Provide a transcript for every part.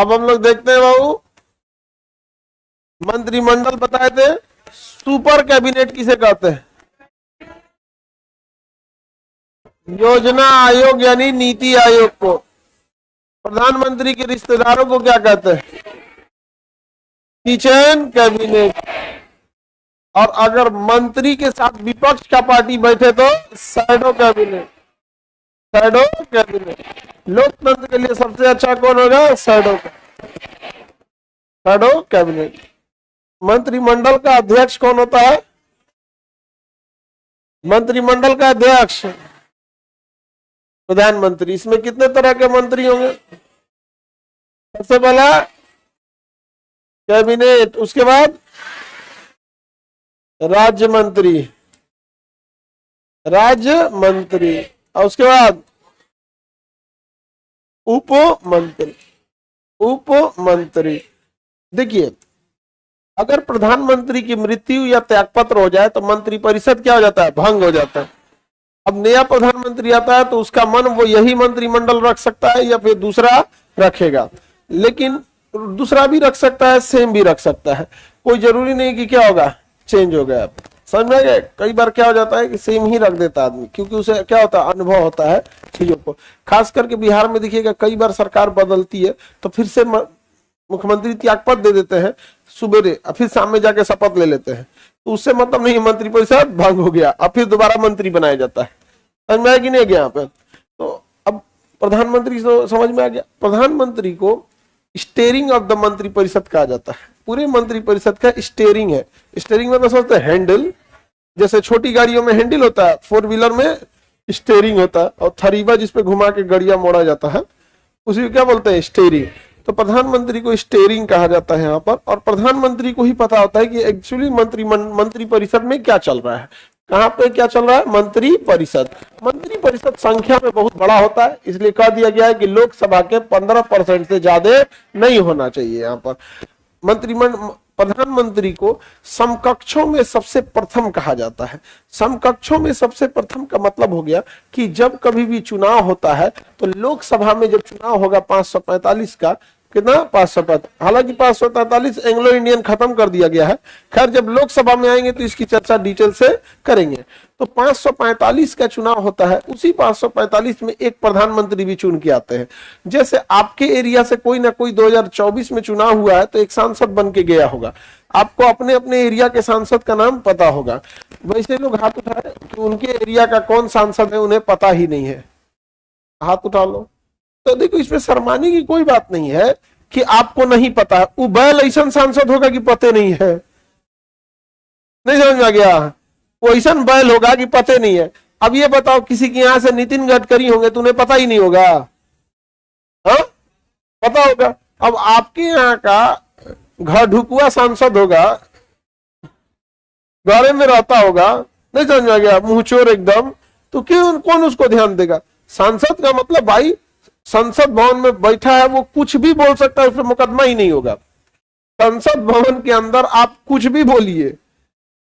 अब हम लोग देखते हैं बाबू, मंत्रिमंडल बताए थे, सुपर कैबिनेट किसे कहते हैं? योजना आयोग यानी नीति आयोग को। प्रधानमंत्री के रिश्तेदारों को क्या कहते हैं? Kitchen cabinet. और अगर मंत्री के साथ विपक्ष का पार्टी बैठे तो शैडो कैबिनेट। Shadow cabinet. लोकतंत्र के लिए सबसे अच्छा कौन होगा? Shadow cabinet. मंत्रिमंडल का अध्यक्ष कौन होता है? मंत्रिमंडल का अध्यक्ष प्रधानमंत्री। इसमें कितने तरह के मंत्री होंगे? सबसे पहला कैबिनेट, उसके बाद राज्य मंत्री, और उसके बाद उप मंत्री। देखिए, अगर प्रधानमंत्री की मृत्यु या त्यागपत्र हो जाए तो मंत्रिपरिषद क्या हो जाता है? भंग हो जाता है। अब नया प्रधानमंत्री आता है तो उसका मन वो यही मंत्रिमंडल रख सकता है या फिर दूसरा रखेगा, लेकिन दूसरा भी रख सकता है, सेम भी रख सकता है। कोई जरूरी नहीं कि क्या होगा, चेंज हो गया। समझ में गए? कई बार क्या हो जाता है कि सेम ही रख देता आदमी, क्योंकि उसे क्या होता है, अनुभव होता है चीजों को। खास करके बिहार में देखिएगा, कई बार सरकार बदलती है तो फिर से मुख्यमंत्री त्यागपत्र दे देते हैं सुबेरे, फिर शाम में जाके शपथ ले लेते हैं, तो उससे मतलब नहीं मंत्रिपरिषद भंग हो गया, अब फिर दोबारा मंत्री बनाया जाता है। समझ में आया कि नहीं गया यहाँ पे? तो अब प्रधानमंत्री तो समझ में आ गया। प्रधानमंत्री को स्टेयरिंग ऑफ द मंत्रिपरिषद कहा जाता है। पूरे मंत्रिपरिषद का स्टेयरिंग है। स्टेयरिंग मतलब समझते हैं हैंडल, जैसे छोटी गाड़ियों में हैंडल होता है, 4 व्हीलर में स्टेयरिंग होता है, और थरीबा जिसपे घुमा के गाड़ियां मोड़ा जाता है, उसी को क्या बोलते हैं? स्टेयरिंग। तो प्रधानमंत्री को स्टेयरिंग कहा जाता है यहाँ पर। और प्रधानमंत्री को ही पता होता है कि एक्चुअली मंत्रिपरिषद में क्या चल रहा है, कहाँ पे क्या चल रहा है। मंत्रिपरिषद संख्या में बहुत बड़ा होता है, इसलिए कह दिया गया है कि लोकसभा के 15% से ज्यादा नहीं होना चाहिए। यहाँ पर प्रधानमंत्री को समकक्षों में सबसे प्रथम कहा जाता है। समकक्षों में सबसे प्रथम का मतलब हो गया कि जब कभी भी चुनाव होता है तो लोकसभा में जब चुनाव होगा 545 का, कितना? 545। हालांकि 543 एंग्लो इंडियन खत्म कर दिया गया है। खैर, जब लोकसभा में आएंगे तो इसकी चर्चा डिटेल से करेंगे। तो 545 का चुनाव होता है, उसी 545 में एक प्रधानमंत्री भी चुन के आते हैं। जैसे आपके एरिया से कोई ना कोई 2024 में चुनाव हुआ है तो एक सांसद बन के गया होगा, आपको अपने अपने एरिया के सांसद का नाम पता होगा। वैसे लोग हाथ उठाए कि उनके एरिया का कौन सांसद है उन्हें पता ही नहीं है, हाथ उठा लो। तो देखो, इसमें शर्माने की कोई बात नहीं है कि आपको नहीं पता है। वो बैल ऐसा सांसद होगा कि पते नहीं है, नहीं समझ में आ गया? वो ऐसा बैल होगा कि पते नहीं है। अब ये बताओ, किसी के यहां से नितिन गडकरी होंगे तो उन्हें पता ही नहीं होगा? हाँ, पता होगा। अब आपके यहाँ का घर ढुकुआ सांसद होगा, घरे में रहता होगा, नहीं समझ में आ गया, मुंहचोर एकदम, तो क्यों, कौन उसको ध्यान देगा? सांसद का मतलब भाई संसद भवन में बैठा है, वो कुछ भी बोल सकता है, उस पर मुकदमा ही नहीं होगा। संसद भवन के अंदर आप कुछ भी बोलिए,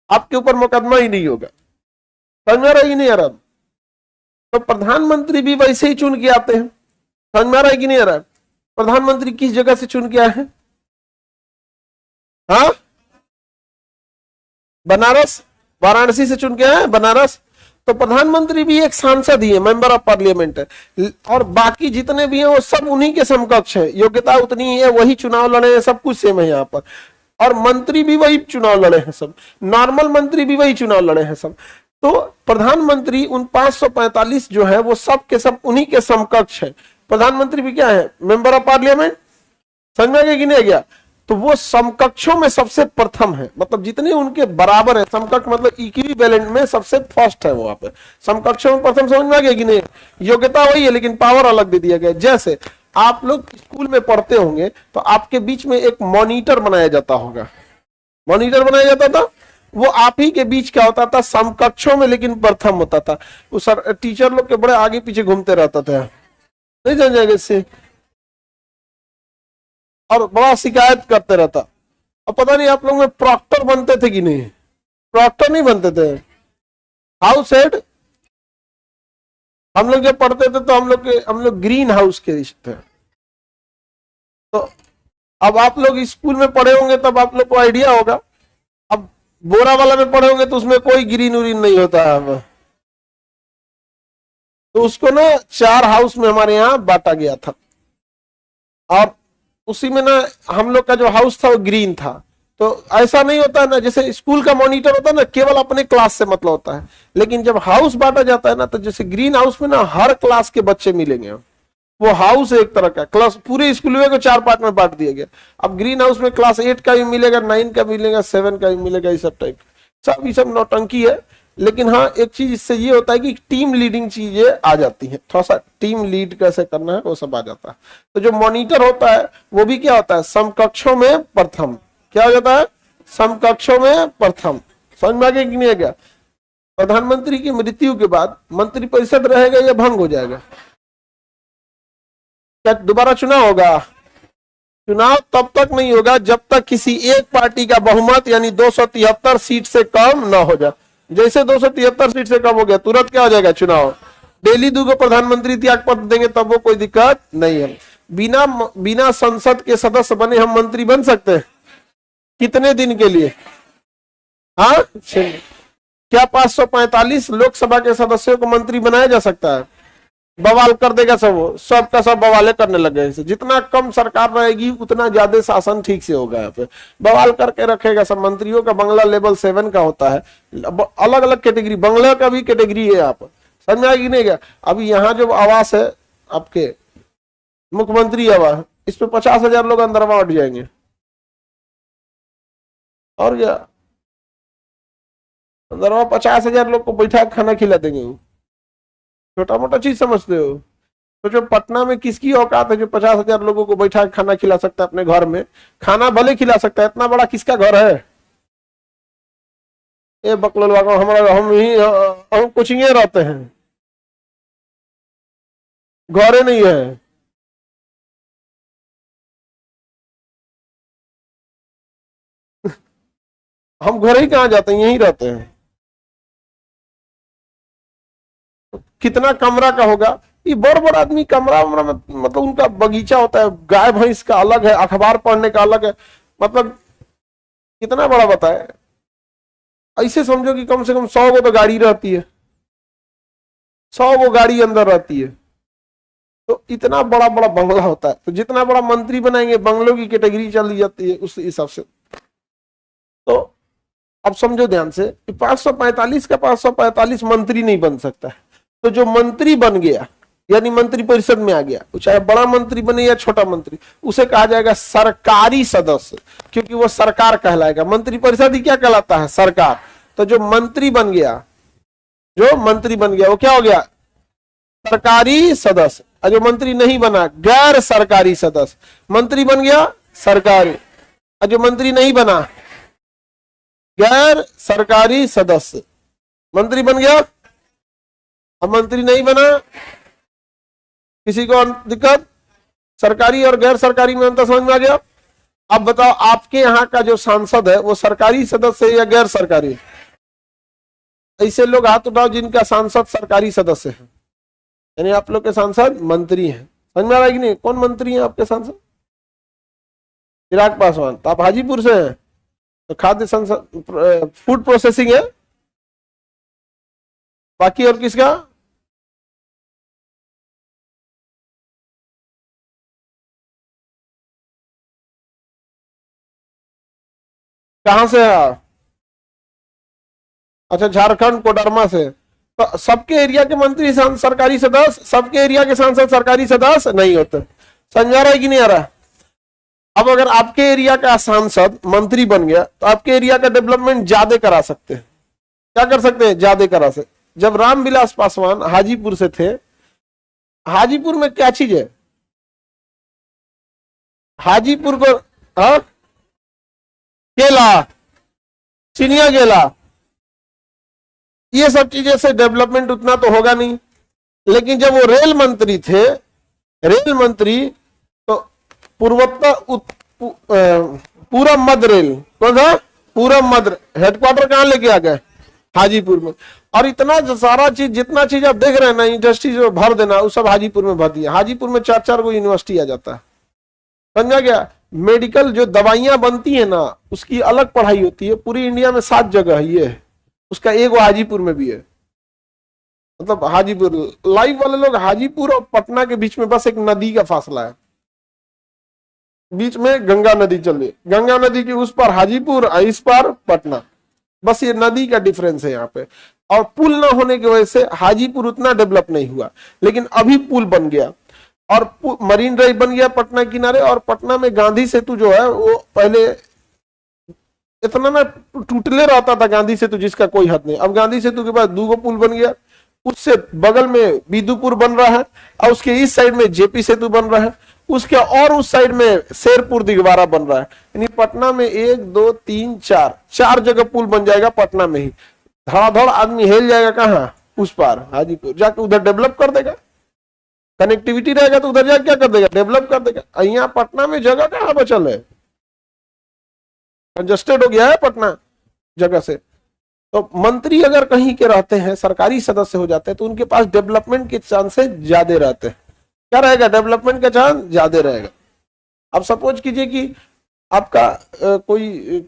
आपके ऊपर मुकदमा ही नहीं होगा। समझ में आ रहा है कि नहीं आ रहा? तो प्रधानमंत्री भी वैसे ही चुन के आते हैं। समझ में आ रहा है कि नहीं आ रहा? प्रधानमंत्री किस जगह से चुन के आए हैं? हाँ, बनारस, वाराणसी से चुन के आए हैं, बनारस। तो प्रधानमंत्री भी एक सांसद ही है, मेंबर ऑफ पार्लियामेंट है, और बाकी जितने भी हैं वो सब उन्हीं के समकक्ष है, योग्यता उतनी ही है, वही चुनाव लड़े हैं, सब कुछ सेम है यहाँ पर। और मंत्री भी वही चुनाव लड़े हैं सब, नॉर्मल मंत्री भी वही चुनाव लड़े हैं सब। तो प्रधानमंत्री उन 545 जो है वो सब के सब उन्हीं के समकक्ष है। प्रधानमंत्री भी क्या है? Member of parliament. समझ में आ गया कि नहीं आ गया? तो वो समकक्षों में सबसे प्रथम है, मतलब जितने उनके बराबर है, समकक्ष मतलब इक्विवेलेंट में सबसे फर्स्ट है वहां पे, समकक्षों में प्रथम। समझ में आ गया कि नहीं? योग्यता वही है लेकिन पावर अलग दे दिया गया। जैसे आप लोग स्कूल में पढ़ते होंगे तो आपके बीच में एक मॉनिटर बनाया जाता होगा, मॉनिटर बनाया जाता था, वो आप ही के बीच क्या होता था? समकक्षों में लेकिन प्रथम होता था। वो सर टीचर लोग के बड़े आगे पीछे घूमते रहता था, नहीं जान जाएगा इससे, और बड़ा शिकायत करते रहता। अब पता नहीं आप लोग में प्रॉक्टर बनते थे कि नहीं? प्रॉक्टर नहीं बनते थे, हाउस हेड। हम लोग जब पढ़ते थे तो हम लोग ग्रीन हाउस के थे, तो अब आप लोग स्कूल में पढ़े होंगे तब आप लोग को आइडिया होगा। अब बोरा वाला में पढ़े होंगे तो उसमें कोई ग्रीन उरीन नहीं होता है। अब तो उसको ना 4 हाउस में हमारे यहाँ बांटा गया था, और उसी में ना हम लोग का जो हाउस था वो ग्रीन था। तो ऐसा नहीं होता है ना, जैसे स्कूल का मॉनिटर होता है ना, केवल अपने क्लास से मतलब होता है, लेकिन जब हाउस बांटा जाता है ना, तो जैसे ग्रीन हाउस में ना हर क्लास के बच्चे मिलेंगे। वो हाउस एक तरह का क्लास, पूरे स्कूल को 4 पार्ट में बांट दिया गया। अब ग्रीन हाउस में क्लास 8 का भी मिलेगा, 9 का मिलेगा, 7 का भी मिलेगा, इस सब टाइप सब, ये सब नौटंकी है। लेकिन हाँ, एक चीज इससे ये होता है कि टीम लीडिंग चीजें आ जाती है, थोड़ा सा टीम लीड कैसे करना है वो सब आ जाता है। तो जो मॉनिटर होता है वो भी क्या होता है, समकक्षों में प्रथम। क्या हो जाता है, समकक्षों में प्रथम। समझ में आ गया कि नहीं आ गया? प्रधानमंत्री की मृत्यु के बाद मंत्रिपरिषद रहेगा या भंग हो जाएगा? क्या दोबारा चुनाव होगा? चुनाव तब तक नहीं होगा जब तक किसी एक पार्टी का बहुमत यानी 273 सीट से कम ना हो जाए। जैसे 273 सीट से कम हो गया तुरंत क्या हो जाएगा, चुनाव। डेली 2 प्रधानमंत्री त्याग पत्र देंगे तब वो कोई दिक्कत नहीं है। बिना संसद के सदस्य बने हम मंत्री बन सकते हैं? कितने दिन के लिए? हाँ, क्या 545 लोकसभा के सदस्यों को मंत्री बनाया जा सकता है? बवाल कर देगा सब, वो सब का सब बवाले करने लग गए। जितना कम सरकार रहेगी उतना ज्यादा शासन ठीक से होगा। यहाँ पे बवाल करके रखेगा सब। मंत्रियों का बंगला लेवल 7 का होता है, अलग अलग कैटेगरी, बंगला का भी कैटेगरी है। आप समझ में आएगी नहीं क्या? अभी यहाँ जो आवास है आपके मुख्यमंत्री आवास, इस पे 50,000 लोग अंदर उठ जाएंगे। और क्या, अंदर 50,000 लोग को बैठा खाना खिला देंगे। छोटा मोटा चीज समझते हो? तो जो पटना में किसकी औकात है जो 50,000 लोगों को बैठा खाना खिला सकता है? अपने घर में खाना भले खिला सकता है, इतना बड़ा किसका घर है? ये बकलोलवा को हमारा, हम कोचिंग रहते हैं, घरे नहीं है। हम घर ही कहाँ जाते हैं, यहीं रहते हैं। कितना कमरा का होगा? ये बड़ बड़ आदमी कमरा उमरा में, मतलब उनका बगीचा होता है, गाय भैंस का अलग है, अखबार पढ़ने का अलग है, मतलब कितना बड़ा बताए। ऐसे समझो कि कम से कम 100 गो तो गाड़ी रहती है, 100 गो गाड़ी अंदर रहती है। तो इतना बड़ा बड़ा बंगला होता है। तो जितना बड़ा मंत्री बनाएंगे बंगलों की कैटेगरी चल दी जाती है उस हिसाब से। तो अब समझो ध्यान से, 545 का 545 मंत्री नहीं बन सकता है। तो जो मंत्री बन गया यानी मंत्री परिषद में आ गया, चाहे बड़ा मंत्री बने या छोटा मंत्री, उसे कहा जाएगा सरकारी सदस्य, क्योंकि वो सरकार कहलाएगा। मंत्री परिषद ही क्या कहलाता है, सरकार। तो जो मंत्री बन गया, जो मंत्री बन गया वो क्या हो गया, सरकारी सदस्य। और जो मंत्री नहीं बना, गैर सरकारी सदस्य। मंत्री बन गया सरकारी, और जो मंत्री नहीं बना, गैर सरकारी सदस्य। मंत्री बन गया, अब मंत्री नहीं बना, किसी को दिक्कत? सरकारी और गैर सरकारी में अंतर समझ में आ गया? अब बताओ, आपके यहाँ का जो सांसद है वो सरकारी सदस्य है या गैर सरकारी? ऐसे लोग हाथ उठाओ जिनका सांसद सरकारी सदस्य है, यानी आप लोग के सांसद मंत्री हैं। समझ में आ रहा है कि नहीं? कौन मंत्री है आपके सांसद? चिराग पासवान। तो आप हाजीपुर से हैं, तो खाद्य संसद फूड प्रोसेसिंग है। बाकी और किसका? कहां से है आप? अच्छा, झारखंड कोडरमा से। तो सबके एरिया के मंत्री सरकारी सदस्य, सबके एरिया के सांसद सरकारी सदस्य नहीं होते। समझ आ रहा है कि नहीं आ रहा? अब अगर आपके एरिया का सांसद मंत्री बन गया तो आपके एरिया का डेवलपमेंट ज्यादा करा सकते हैं। क्या कर सकते हैं? ज्यादा करा सकते। जब रामविलास पासवान हाजीपुर से थे, हाजीपुर में क्या चीज है? हाजीपुर को हाँ, केला, चिनिया केला, ये सब चीजें से डेवलपमेंट उतना तो होगा नहीं। लेकिन जब वो रेल मंत्री थे, रेल मंत्री, तो पूर्वोत्तर पूरब मध्य रेल, कौन सा? पूरब मध्य हेडक्वार्टर कहां लेके आ गए? हाजीपुर में। और इतना सारा चीज, जितना चीज आप देख रहे हैं ना, इंडस्ट्री जो भर देना, वो सब हाजीपुर में भर दिया। हाजीपुर में 4-4 गो यूनिवर्सिटी आ जाता है। समझा गया। मेडिकल जो दवाइयां बनती है ना, उसकी अलग पढ़ाई होती है। पूरी इंडिया में 7 जगह है, ये है उसका, एक वो हाजीपुर में भी है। मतलब हाजीपुर, लाइव वाले लोग, हाजीपुर और पटना के बीच में बस एक नदी का फासला है, बीच में गंगा नदी चल रही है, गंगा नदी के उस पार हाजीपुर, इस पार पटना, बस ये नदी का डिफरेंस है यहाँ पे। और पुल ना होने की वजह से हाजीपुर उतना डेवलप नहीं हुआ, लेकिन अभी पुल बन गया और मरीन ड्राइव बन गया पटना किनारे। और पटना में गांधी सेतु जो है वो पहले इतना ना टूटले रहता था, गांधी सेतु जिसका कोई हद नहीं। अब गांधी सेतु के बाद 2 पुल बन गया, उससे बगल में बिदुपुर बन रहा है और उसके इस साइड में जेपी सेतु बन रहा है, उसके और उस साइड में शेरपुर दिगवारा बन रहा है। यानी पटना में 1 2 3 4 जगह पुल बन जाएगा पटना में ही। धड़ाधड़ आदमी हिल जाएगा कहाँ, उस पार हाजीपुर जाके उधर डेवलप कर देगा, कनेक्टिविटी रहेगा तो उधर जाके क्या कर देगा, डेवलप कर देगा। यहाँ पटना में जगह कहाँ बचल है, कंजस्टेड हो गया है पटना जगह से। तो मंत्री अगर कहीं के रहते हैं, सरकारी सदस्य हो जाते हैं, तो उनके पास डेवलपमेंट के चांसेस ज्यादा रहते हैं। क्या रहेगा, डेवलपमेंट का चांस ज्यादा रहेगा। अब सपोज कीजिए कि आपका कोई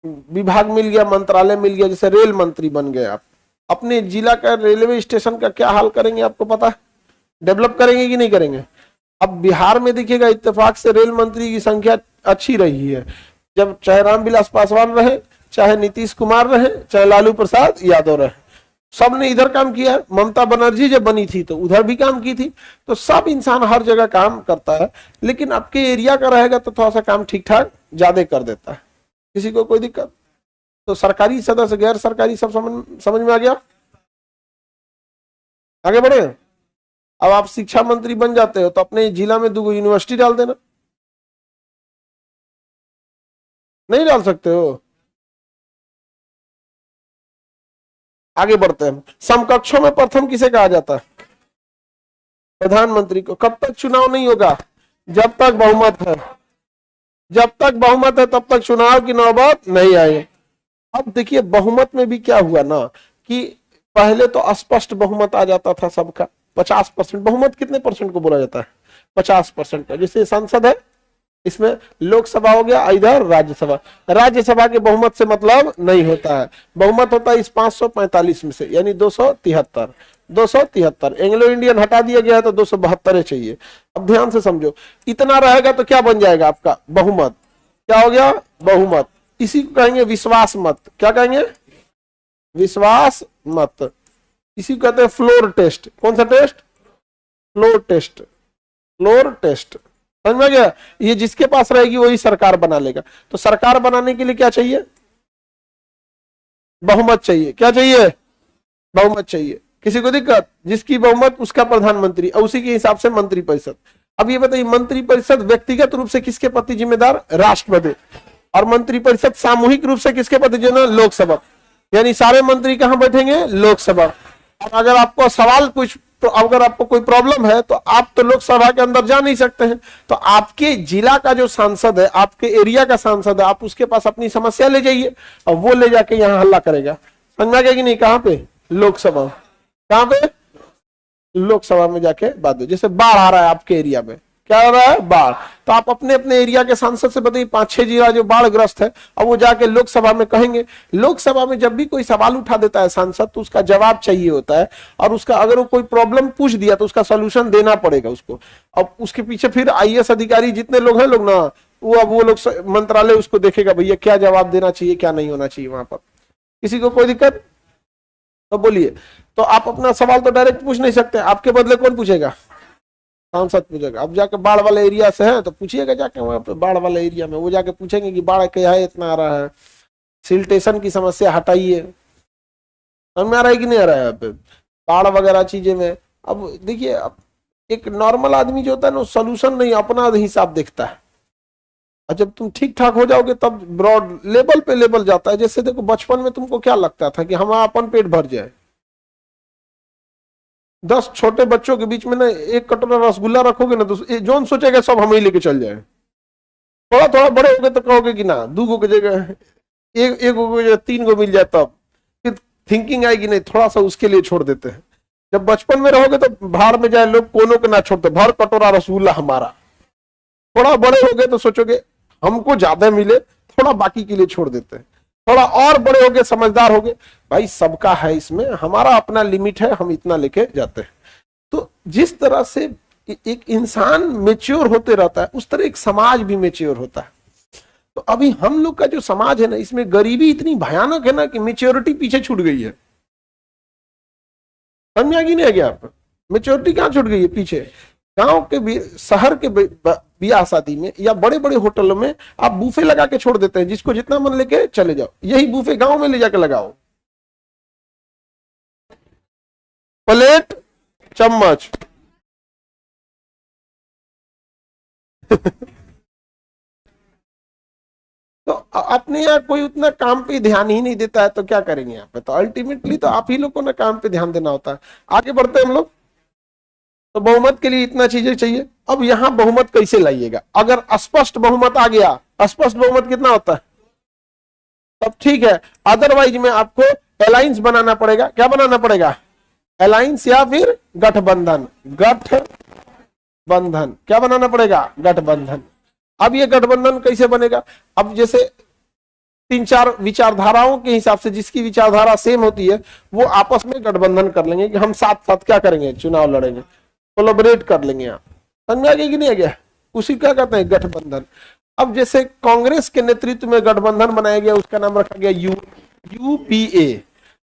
विभाग मिल गया, मंत्रालय मिल गया, जैसे रेल मंत्री बन गए आप, अपने जिला का रेलवे स्टेशन का क्या हाल करेंगे आपको पता है, डेवलप करेंगे कि नहीं करेंगे। अब बिहार में देखिएगा इत्तेफाक से रेल मंत्री की संख्या अच्छी रही है, जब चाहे रामविलास पासवान रहे, चाहे नीतीश कुमार रहे, चाहे लालू प्रसाद यादव रहे, सबने इधर काम किया है। ममता बनर्जी जब बनी थी तो उधर भी काम की थी। तो सब इंसान हर जगह काम करता है, लेकिन आपके एरिया का रहेगा तो थोड़ा सा काम ठीक ठाक ज्यादा कर देता है, किसी को कोई दिक्कत। तो सरकारी सदस्य गैर सरकारी सब समझ में आ गया। आगे बढ़े। अब आप शिक्षा मंत्री बन जाते हो तो अपने जिला में 2 यूनिवर्सिटी डाल देना, नहीं डाल सकते हो। आगे बढ़ते हैं। समकक्षों में प्रथम किसे कहा जाता है, प्रधानमंत्री को। कब तक चुनाव नहीं होगा, जब तक बहुमत है, जब तक बहुमत है तब तक चुनाव की नौबत नहीं आई। अब देखिए बहुमत में भी क्या हुआ ना कि पहले तो स्पष्ट बहुमत आ जाता था सबका, 50%। बहुमत कितने परसेंट को बोला जाता है, 50% का। जैसे संसद है, इसमें लोकसभा हो गया, इधर राज्यसभा। राज्यसभा के बहुमत से मतलब नहीं होता है, बहुमत होता है इस 545 में से, यानी 273। एंग्लो इंडियन हटा दिया गया है तो 272 चाहिए। अब ध्यान से समझो, इतना रहेगा तो क्या बन जाएगा आपका बहुमत, क्या हो गया बहुमत। इसी को कहेंगे विश्वास मत। क्या कहेंगे, विश्वास मत। इसी को कहते हैं फ्लोर टेस्ट। कौन सा टेस्ट, फ्लोर टेस्ट। फ्लोर टेस्ट समझ में गया। ये जिसके पास रहेगी वही सरकार बना लेगा। तो सरकार बनाने के लिए क्या चाहिए, बहुमत चाहिए। क्या चाहिए, बहुमत चाहिए। किसी को दिक्कत, जिसकी बहुमत उसका प्रधानमंत्री, और उसी के हिसाब से मंत्रिपरिषद। अब ये बताइए मंत्रिपरिषद व्यक्तिगत रूप से किसके प्रति जिम्मेदार, राष्ट्रपति। और मंत्रिपरिषद सामूहिक रूप से किसके प्रति जिम्मेदार, लोकसभा। यानी सारे मंत्री कहां बैठेंगे, लोकसभा। और अगर आपको सवाल कुछ, तो अगर आपको कोई प्रॉब्लम है तो आप तो लोकसभा के अंदर जा नहीं सकते हैं, तो आपके जिला का जो सांसद है, आपके एरिया का सांसद है, आप उसके पास अपनी समस्या ले जाइए और वो ले जाके यहाँ हल्ला करेगा। समझ में आ गया कि नहीं। कहां पे, लोकसभा। कहां पे, लोकसभा में जाके बात हो। जैसे बाढ़ आ रहा है आपके एरिया में, क्या हो रहा है, बाढ़, तो आप अपने अपने एरिया के सांसद से बताइए 5-6 जिला जो बाढ़ ग्रस्त है, अब वो जाके लोकसभा में कहेंगे। लोकसभा में जब भी कोई सवाल उठा देता है सांसद तो उसका जवाब चाहिए होता है, और उसका अगर वो कोई प्रॉब्लम पूछ दिया तो उसका सोल्यूशन देना पड़ेगा उसको। अब उसके पीछे फिर IAS अधिकारी जितने लोग हैं लोग ना, वो लोग मंत्रालय उसको देखेगा, भैया क्या जवाब देना चाहिए, क्या नहीं होना चाहिए वहां पर। किसी को कोई दिक्कत तो बोलिए। तो आप अपना सवाल तो डायरेक्ट पूछ नहीं सकते, आपके बदले कौन पूछेगा, सांसद पूछेगा। अब जाके बाढ़ वाले एरिया से है तो पूछिएगा जाके वहां पे बाढ़ वाले एरिया में, वो जाके पूछेंगे कि बाढ़ क्या है, इतना आ रहा है, सिल्टेशन की समस्या हटाइए। समझ में आ रहा है कि नहीं आ रहा है यहाँ पे, बाढ़ वगैरह चीजें में। अब देखिए, अब एक नॉर्मल आदमी जो होता है ना, सोल्यूशन नहीं अपना हिसाब देखता है, और जब तुम ठीक ठाक हो जाओगे तब ब्रॉड लेवल पे लेवल जाता है। जैसे देखो बचपन में तुमको क्या लगता था कि हमारा अपन पेट भर जाए, 10 छोटे बच्चों के बीच में ना 1 कटोरा रसगुल्ला रखोगे ना, तो जोन सोचेगा सब हम ही लेके चल जाए। थोड़ा थोड़ा बड़े हो गए तो कहोगे कि ना 2 गो की जगह 1 गो की जगह 3 गो मिल जाए, तब फिर थिंकिंग आएगी नहीं, थोड़ा सा उसके लिए छोड़ देते हैं। जब बचपन में रहोगे तो भाड़ में जाए लोग, कोनों के ना छोड़ते, भर कटोरा रसगुल्ला हमारा। थोड़ा बड़े हो गए तो सोचोगे हमको ज्यादा मिले, थोड़ा बाकी के लिए छोड़ देते हैं। थोड़ा और बड़े हो गए, समझदार हो गए, भाई सबका है इसमें, हमारा अपना लिमिट है, हम इतना लेके जाते हैं। तो जिस तरह से एक इंसान मेच्योर होते रहता है, उस तरह एक समाज भी मेच्योर होता है। तो अभी हम लोग का जो समाज है ना, इसमें गरीबी इतनी भयानक है ना कि मेच्योरिटी पीछे छूट गई है। समझ आ गई नहीं आ गया आप? मेच्योरिटी कहां छूट गई है पीछे। गांव के शहर के ब्याह शादी में या बड़े बड़े होटलों में आप बूफे लगा के छोड़ देते हैं, जिसको जितना मन लेके चले जाओ। यही बूफे गांव में ले जाके लगाओ, प्लेट चम्मच तो अपने यहाँ कोई उतना काम पे ध्यान ही नहीं देता है, तो क्या करेंगे यहाँ पे? तो अल्टीमेटली तो आप ही लोग को ना काम पे ध्यान देना होता है। आगे बढ़ते हैं हम लोग। तो बहुमत के लिए इतना चीजें चाहिए। अब यहां बहुमत कैसे लाइएगा? अगर स्पष्ट बहुमत आ गया, स्पष्ट बहुमत कितना होता है, तब ठीक है। अदरवाइज में आपको अलायंस बनाना पड़ेगा। क्या बनाना पड़ेगा? अलायंस या फिर गठबंधन। गठबंधन क्या बनाना पड़ेगा? गठबंधन। अब ये गठबंधन कैसे बनेगा? अब जैसे 3-4 विचारधाराओं के हिसाब से जिसकी विचारधारा सेम होती है, वो आपस में गठबंधन कर लेंगे कि हम साथ साथ क्या करेंगे, चुनाव लड़ेंगे, कोलैबोरेट कर लेंगे। आप समझ आ गया कि नहीं आ गया? उसी क्या कहते हैं, गठबंधन। अब जैसे कांग्रेस के नेतृत्व में गठबंधन बनाया गया, उसका नाम रखा गया यूपीए।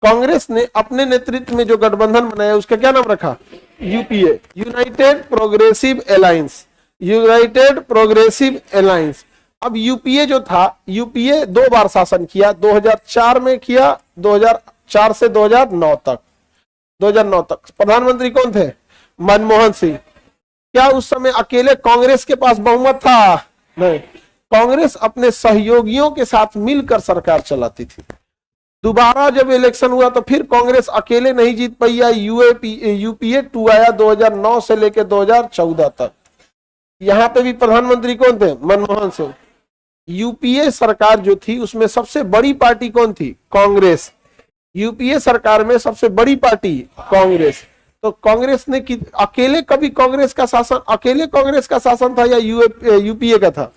कांग्रेस ने अपने नेतृत्व में जो गठबंधन बनाया, उसका क्या नाम रखा? UPA, United progressive alliance. United progressive alliance. अब यूपीए जो था, यूपीए 2 बार शासन किया, 2004 में किया, 2004 से 2009 तक। 2009 तक प्रधानमंत्री कौन थे? मनमोहन सिंह। क्या उस समय अकेले कांग्रेस के पास बहुमत था? नहीं, कांग्रेस अपने सहयोगियों के साथ मिलकर सरकार चलाती थी। दोबारा जब इलेक्शन हुआ तो फिर कांग्रेस अकेले नहीं जीत पाई, यूपीए 2 आया 2009 से लेकर 2014 तक। यहां पे भी प्रधानमंत्री कौन थे? मनमोहन सिंह। यूपीए सरकार जो थी, उसमें सबसे बड़ी पार्टी कौन थी? कांग्रेस। यूपीए सरकार में सबसे बड़ी पार्टी कांग्रेस। तो कांग्रेस ने अकेले कभी कांग्रेस का शासन था या यूपीए का था?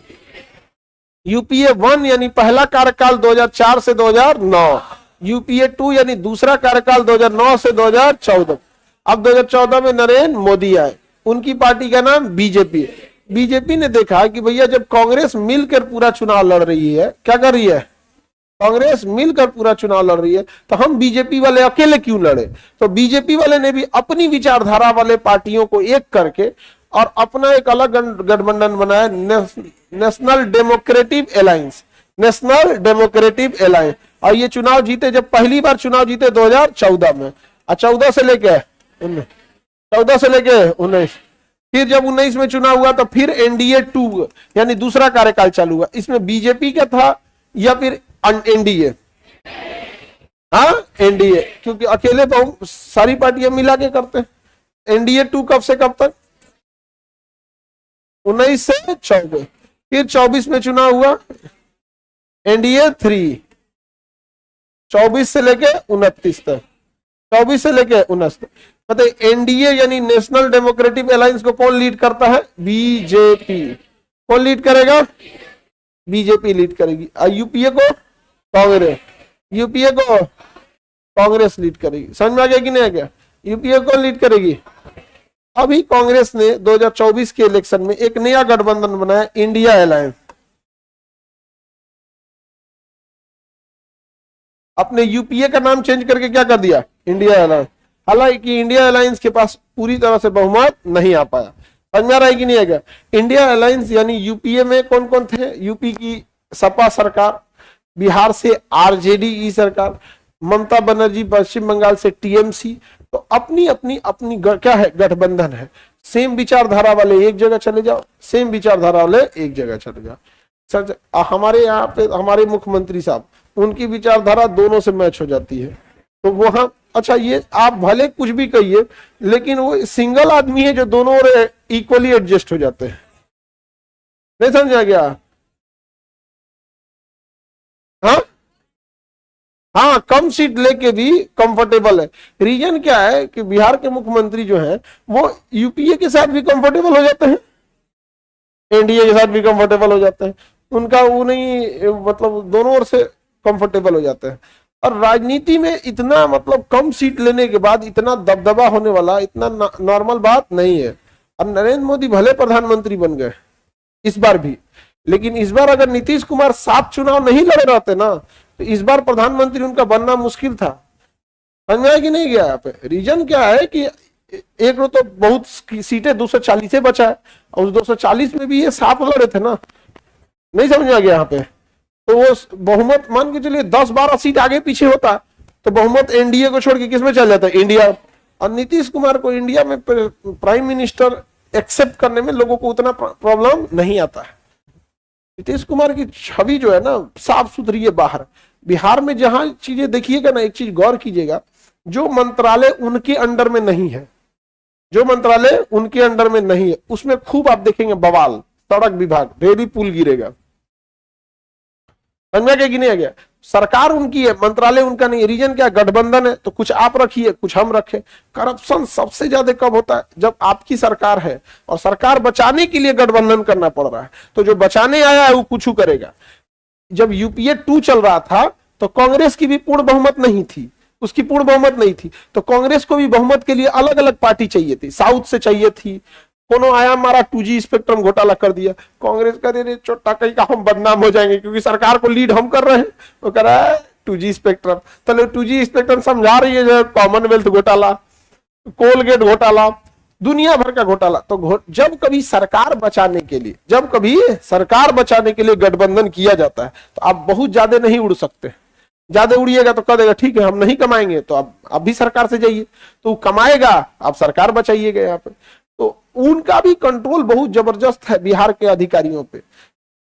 यूपीए 1 यानी पहला कार्यकाल 2004 से 2009, यूपीए 2 यानी दूसरा कार्यकाल 2009 से 2014। अब 2014 में नरेंद्र मोदी आए, उनकी पार्टी का नाम बीजेपी। बीजेपी ने देखा कि भैया जब कांग्रेस मिलकर पूरा चुनाव लड़ रही है, क्या कर रही है, कांग्रेस मिलकर पूरा चुनाव लड़ रही है, तो हम बीजेपी वाले अकेले क्यों लड़े? तो बीजेपी वाले ने भी अपनी विचारधारा वाले पार्टियों को एक करके और अपना एक अलग गठबंधन बनाया, national democratic alliance. National democratic alliance. और ये चुनाव जीते, जब पहली बार चुनाव जीते 2014 में, और 14 से लेके 19। फिर जब 19 में चुनाव हुआ तो फिर एनडीए 2 यानी दूसरा कार्यकाल चालू हुआ। इसमें बीजेपी का था या फिर एनडीए? हाँ, एनडीए, क्योंकि अकेले तो सारी पार्टियां मिला के करते हैं। एनडीए 2 कब से कब तक? 19 से 24। फिर 24 में चुनाव हुआ एनडीए 3, 24 से लेके 29 तक। 24 से लेके 29 तक। मतलब एनडीए यानी नेशनल डेमोक्रेटिक अलायंस को कौन लीड करता है? बीजेपी। कौन लीड करेगा? बीजेपी लीड करेगी। और यूपीए को कांग्रेस, यूपीए को कांग्रेस लीड करेगी। समझ में आ गया कि नहीं आ गया? यूपीए कौन लीड करेगी? अभी कांग्रेस ने 2024 के इलेक्शन में एक नया गठबंधन बनाया, इंडिया अलायंस। अपने यूपीए का नाम चेंज करके क्या कर दिया? India alliance. हालांकि इंडिया अलायंस के पास पूरी तरह से बहुमत नहीं आ पाया। समझ में आ रहा है कि नहीं आएगा? इंडिया अलायंस यानी यूपीए में कौन कौन थे? यूपी की सपा सरकार, बिहार से आरजेडी की सरकार, ममता बनर्जी पश्चिम बंगाल से टीएमसी। तो अपनी अपनी अपनी क्या है, गठबंधन है। सेम विचारधारा वाले एक जगह चले जाओ, सेम विचारधारा वाले एक जगह चले जाओ। सर हमारे यहाँ पे हमारे मुख्यमंत्री साहब, उनकी विचारधारा दोनों से मैच हो जाती है। तो वहां अच्छा, ये आप भले कुछ भी कहिए, लेकिन वो सिंगल आदमी है जो दोनों ओर इक्वली एडजस्ट हो जाते हैं। नहीं समझा गया? हाँ हाँ, कम सीट लेके भी कंफर्टेबल है। रीजन क्या है कि बिहार के मुख्यमंत्री जो है वो यूपीए के साथ भी कंफर्टेबल हो जाते हैं, एनडीए के साथ भी कंफर्टेबल हो जाते हैं, उनका वो नहीं, मतलब दोनों ओर से कंफर्टेबल हो जाते हैं। और राजनीति में इतना मतलब कम सीट लेने के बाद इतना दबदबा होने वाला इतना नॉर्मल बात नहीं है। अब नरेंद्र मोदी भले प्रधानमंत्री बन गए इस बार भी, लेकिन इस बार अगर नीतीश कुमार 7 चुनाव नहीं लड़े रहते ना तो इस बार प्रधानमंत्री उनका बनना मुश्किल था। समझ में कि नहीं गया यहाँ पे? रीजन क्या है कि एक तो बहुत सीटें 240 से बचा है, और उस 240 में भी ये 7 लड़े थे ना, नहीं समझ में आ गया यहाँ पे? तो वो बहुमत मान के चलिए 10-12 सीट आगे पीछे होता तो बहुमत एनडीए को छोड़ के किसमें चल जाता? इंडिया। और नीतीश कुमार को इंडिया में प्राइम मिनिस्टर एक्सेप्ट करने में लोगों को उतना प्रॉब्लम नहीं आता है। नीतीश कुमार की छवि जो है ना साफ सुथरी है बाहर। बिहार में जहां चीजें देखिएगा ना, एक चीज गौर कीजिएगा, जो मंत्रालय उनके अंडर में नहीं है, जो मंत्रालय उनके अंडर में नहीं है उसमें खूब आप देखेंगे बवाल। सड़क विभाग, रेली पुल गिरेगा, समझ में कि नहीं आ गया? सरकार उनकी है, मंत्रालय उनका नहीं है। रीजन क्या? गठबंधन है, तो कुछ आप रखिए कुछ हम रखे। करप्शन सबसे ज्यादा कब होता है? जब आपकी सरकार है और सरकार बचाने के लिए गठबंधन करना पड़ रहा है, तो जो बचाने आया है वो कुछ करेगा। जब यूपीए 2 चल रहा था तो कांग्रेस की भी पूर्ण बहुमत नहीं थी, उसकी पूर्ण बहुमत नहीं थी, तो कांग्रेस को भी बहुमत के लिए अलग अलग पार्टी चाहिए थी। साउथ से चाहिए थी, कोनो आया हमारा 2G स्पेक्ट्रम घोटाला कर दिया, कांग्रेस का दे छोटा कहीं का हम बदनाम हो जाएंगे क्योंकि सरकार को लीड हम कर रहे हैं। वो कह रहा है 2G स्पेक्ट्रम, चलो 2G स्पेक्ट्रम समझा रही है जो कॉमनवेल्थ घोटाला, कोलगेट घोटाला, दुनिया भर का घोटाला। तो जब कभी सरकार बचाने के लिए, जब कभी सरकार बचाने के लिए गठबंधन किया जाता है तो आप बहुत ज्यादा नहीं उड़ सकते। ज्यादा उड़िएगा तो कह देगा ठीक है हम नहीं कमाएंगे, तो आप भी सरकार से जाइए, तो कमाएगा, आप सरकार बचाइएगा। यहाँ पे तो उनका भी कंट्रोल बहुत जबरदस्त है बिहार के अधिकारियों पे।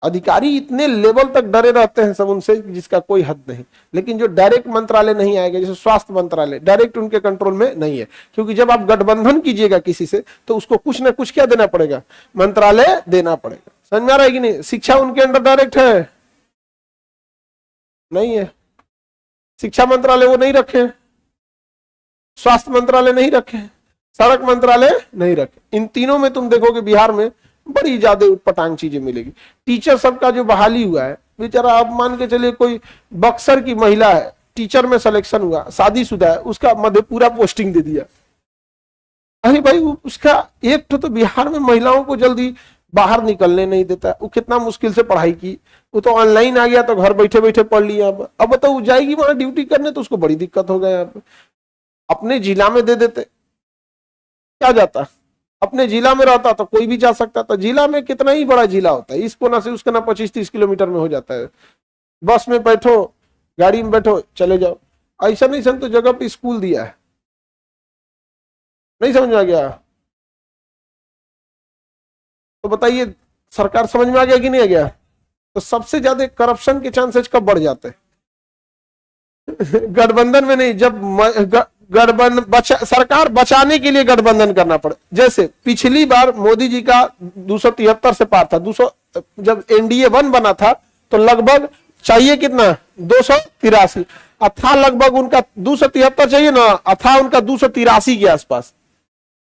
अधिकारी इतने लेवल तक डरे रहते हैं सब उनसे जिसका कोई हद नहीं। लेकिन जो डायरेक्ट मंत्रालय नहीं आएगा, जैसे स्वास्थ्य मंत्रालय डायरेक्ट उनके कंट्रोल में नहीं है, क्योंकि जब आप गठबंधन कीजिएगा किसी से तो उसको कुछ ना कुछ क्या देना पड़ेगा? मंत्रालय देना पड़ेगा। समझ में आ रहा है कि नहीं? शिक्षा उनके अंडर डायरेक्ट है नहीं है, शिक्षा मंत्रालय वो नहीं रखे, स्वास्थ्य मंत्रालय नहीं रखे, सड़क मंत्रालय नहीं रखे। इन तीनों में तुम देखोगे बिहार में बड़ी ज्यादा उटपटांग चीजें मिलेगी। टीचर सबका जो बहाली हुआ है, बेचारा आप मान के चलिए कोई बक्सर की महिला है, टीचर में सिलेक्शन हुआ, शादीशुदा है, उसका मधेपुरा पोस्टिंग दे दिया। अरे भाई उसका एक तो बिहार में महिलाओं को जल्दी बाहर निकलने नहीं देता। वो कितना मुश्किल से पढ़ाई की, वो तो ऑनलाइन आ गया तो घर बैठे बैठे पढ़ लिया। अब बताओ जाएगी वहां ड्यूटी करने तो उसको बड़ी दिक्कत हो गया। अपने जिला में दे देते क्या जाता, अपने जिला में रहता तो कोई भी जा सकता था। जिला में कितना ही बड़ा जिला होता है, इस कोना से उस कोना 25-30 किलोमीटर में हो जाता है। बस में बैठो, गाड़ी में बैठो, चले जाओ। ऐसा नहीं तो जगह पे स्कूल दिया है, नहीं समझ में आ गया? तो बताइए सरकार समझ में आ गया कि नहीं आ गया? तो सबसे ज्यादा करप्शन के चांसेस कब बढ़ जाते हैं? गठबंधन में नहीं, जब सरकार बचाने के लिए गठबंधन करना पड़े। जैसे पिछली बार मोदी जी का 273 से पार था, 200 जब एनडीए 1 बना था तो लगभग चाहिए कितना? 283, अथा लगभग उनका 273 चाहिए ना, अथा उनका 283 के आसपास।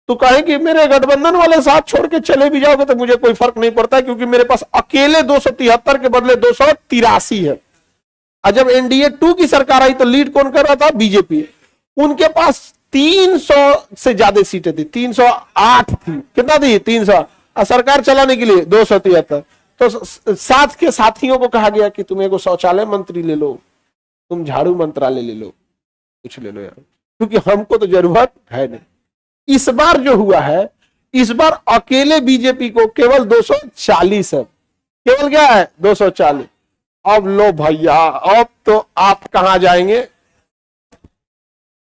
तो कहे कि मेरे गठबंधन वाले साथ छोड़ के चले भी जाओगे तो मुझे कोई फर्क नहीं पड़ता, क्योंकि मेरे पास अकेले 273 के बदले 283 है। और जब एनडीए 2 की सरकार आई तो लीड कौन कर रहा था? बीजेपी। उनके पास 300 से ज्यादा सीटें थी, 308 थी। कितना थी? 300। और सरकार चलाने के लिए 273। तो साथ के साथियों को कहा गया कि तुम एगो शौचालय मंत्री ले लो, तुम झाड़ू मंत्रालय ले लो, कुछ ले लो यार, क्योंकि हमको तो जरूरत है नहीं। इस बार जो हुआ है, इस बार अकेले बीजेपी को केवल 240 है। केवल क्या है? 240। अब लो भैया, अब तो आप कहां जाएंगे?